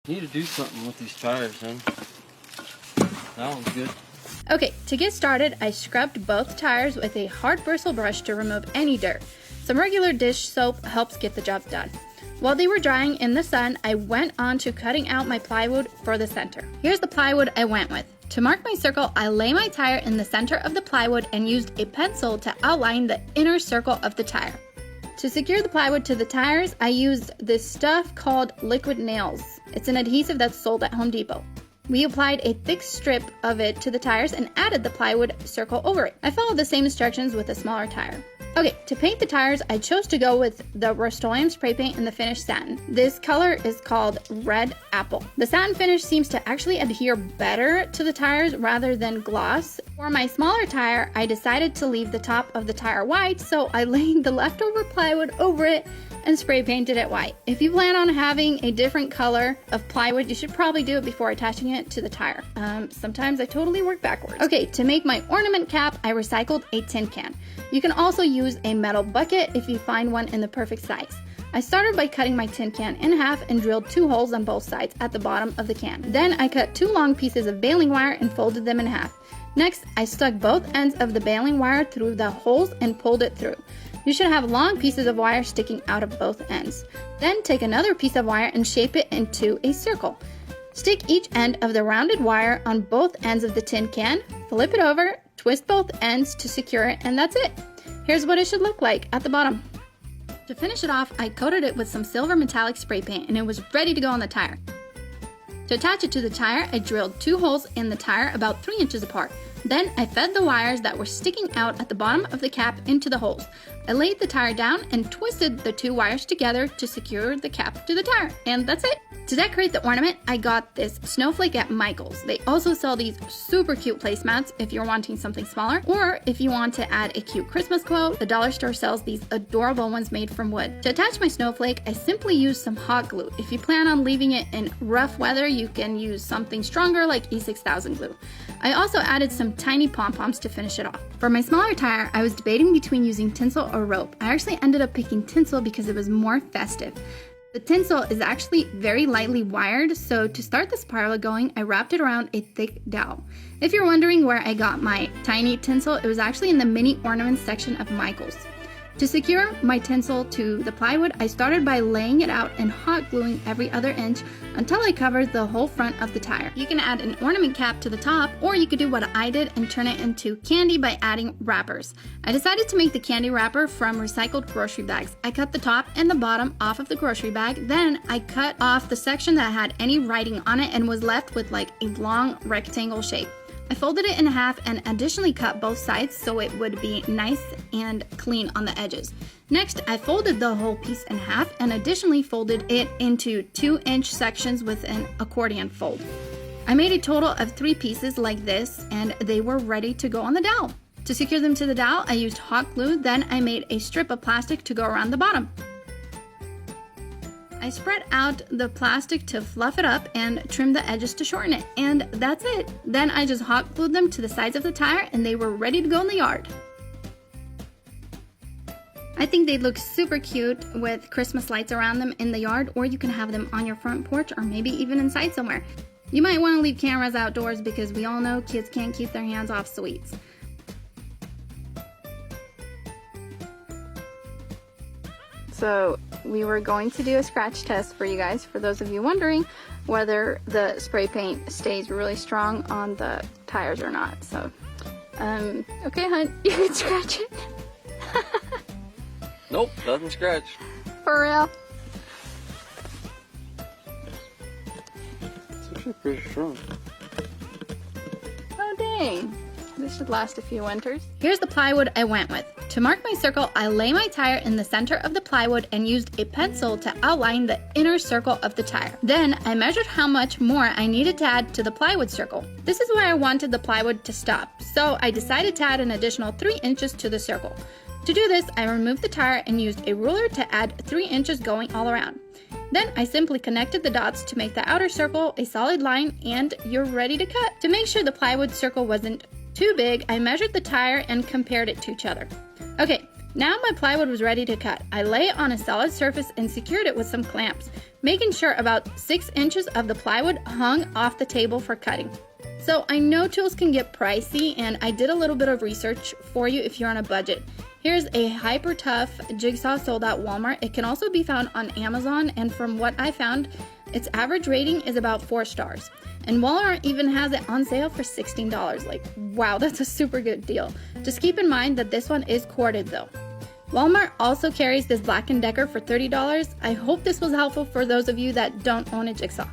Need to do something with these tires, huh? That one's good. Okay, to get started, I scrubbed both tires with a hard bristle brush to remove any dirt. Some regular dish soap helps get the job done. While they were drying in the sun, I went on to cutting out my plywood for the center. Here's the plywood I went with. To mark my circle, I lay my tire in the center of the plywood and used a pencil to outline the inner circle of the tire. To secure the plywood to the tires, I used this stuff called liquid nails. It's an adhesive that's sold at Home Depot. We applied a thick strip of it to the tires and added the plywood circle over it. I followed the same instructions with a smaller tire. Okay, to paint the tires, I chose to go with the Rust-Oleum spray paint in the finished satin. This color is called Red Apple. The satin finish seems to actually adhere better to the tires rather than gloss. For my smaller tire, I decided to leave the top of the tire white, so I laid the leftover plywood over it and spray painted it white. If you plan on having a different color of plywood, you should probably do it before attaching it to the tire. Sometimes I totally work backwards. Okay, to make my ornament cap, I recycled a tin can. You can also use a metal bucket if you find one in the perfect size. I started by cutting my tin can in half and drilled 2 holes on both sides at the bottom of the can. Then I cut 2 long pieces of baling wire and folded them in half. Next, I stuck both ends of the baling wire through the holes and pulled it through. You should have long pieces of wire sticking out of both ends. Then take another piece of wire and shape it into a circle. Stick each end of the rounded wire on both ends of the tin can, flip it over, twist both ends to secure it, and that's it. Here's what it should look like at the bottom. To finish it off, I coated it with some silver metallic spray paint and it was ready to go on the tire. To attach it to the tire, I drilled 2 holes in the tire about 3 inches apart. Then I fed the wires that were sticking out at the bottom of the cap into the holes. I laid the tire down and twisted the 2 wires together to secure the cap to the tire, and that's it. To decorate the ornament, I got this snowflake at Michael's. They also sell these super cute placemats if you're wanting something smaller, or if you want to add a cute Christmas quote, the dollar store sells these adorable ones made from wood. To attach my snowflake, I simply used some hot glue. If you plan on leaving it in rough weather, you can use something stronger like E6000 glue. I also added some tiny pom-poms to finish it off. For my smaller tire, I was debating between using tinsel or rope. I actually ended up picking tinsel because it was more festive. The tinsel is actually very lightly wired, so to start the spiral going, I wrapped it around a thick dowel. If you're wondering where I got my tiny tinsel, it was actually in the mini ornaments section of Michael's. To secure my tinsel to the plywood, I started by laying it out and hot gluing every other inch until I covered the whole front of the tire. You can add an ornament cap to the top, or you could do what I did and turn it into candy by adding wrappers. I decided to make the candy wrapper from recycled grocery bags. I cut the top and the bottom off of the grocery bag, then I cut off the section that had any writing on it and was left with like a long rectangle shape. I folded it in half and additionally cut both sides so it would be nice and clean on the edges. Next, I folded the whole piece in half and additionally folded it into 2-inch sections with an accordion fold. I made a total of 3 pieces like this and they were ready to go on the dowel. To secure them to the dowel, I used hot glue, then I made a strip of plastic to go around the bottom. I spread out the plastic to fluff it up and trim the edges to shorten it, and that's it. Then I just hot glued them to the sides of the tire and they were ready to go in the yard. I think they look super cute with Christmas lights around them in the yard, or you can have them on your front porch or maybe even inside somewhere. You might want to leave cameras outdoors because we all know kids can't keep their hands off sweets. So we were going to do a scratch test for you guys, for those of you wondering whether the spray paint stays really strong on the tires or not. So, okay, hun, you can scratch it. Nope, doesn't scratch. For real? It's actually pretty strong. Oh, dang. This should last a few winters. Here's the plywood I went with. To mark my circle, I lay my tire in the center of the plywood and used a pencil to outline the inner circle of the tire. Then I measured how much more I needed to add to the plywood circle. This is where I wanted the plywood to stop, so I decided to add an additional 3 inches to the circle. To do this, I removed the tire and used a ruler to add 3 inches going all around. Then I simply connected the dots to make the outer circle a solid line, and you're ready to cut. To make sure the plywood circle wasn't too big, I measured the tire and compared it to each other. Okay, now my plywood was ready to cut. I lay it on a solid surface and secured it with some clamps. making sure about 6 inches of the plywood hung off the table for cutting. So I know tools can get pricey, and I did a little bit of research for you if you're on a budget. Here's a hyper tough jigsaw sold at Walmart. It can also be found on Amazon, and from what I found, its average rating is about 4 stars. And Walmart even has it on sale for $16. Like, wow, that's a super good deal. Just keep in mind that this one is corded though. Walmart also carries this Black & Decker for $30. I hope this was helpful for those of you that don't own a jigsaw.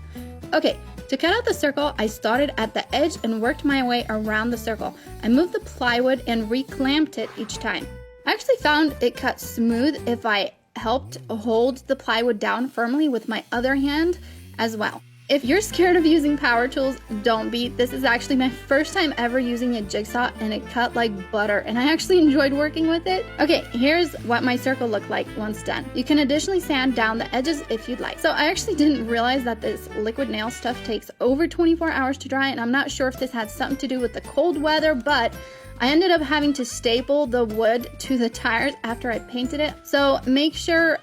Okay, to cut out the circle, I started at the edge and worked my way around the circle. I moved the plywood and reclamped it each time. I actually found it cut smooth if I helped hold the plywood down firmly with my other hand as well. If you're scared of using power tools, don't be. This is actually my first time ever using a jigsaw, and it cut like butter, and I actually enjoyed working with it. Okay, here's what my circle looked like once done. You can additionally sand down the edges if you'd like. So I actually didn't realize that this liquid nail stuff takes over 24 hours to dry, and I'm not sure if this had something to do with the cold weather, but I ended up having to staple the wood to the tires after I painted it. So make sure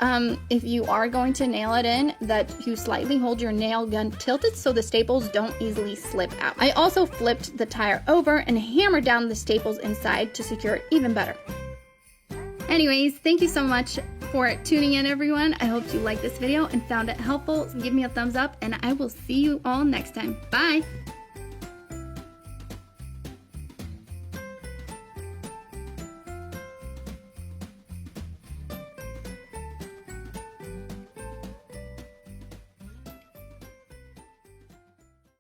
if you are going to nail it in that you slightly hold your nail gun tilted so the staples don't easily slip out. I also flipped the tire over and hammered down the staples inside to secure it even better. Anyways, thank you so much for tuning in, everyone. I hope you liked this video and found it helpful. Give me a thumbs up, and I will see you all next time. Bye!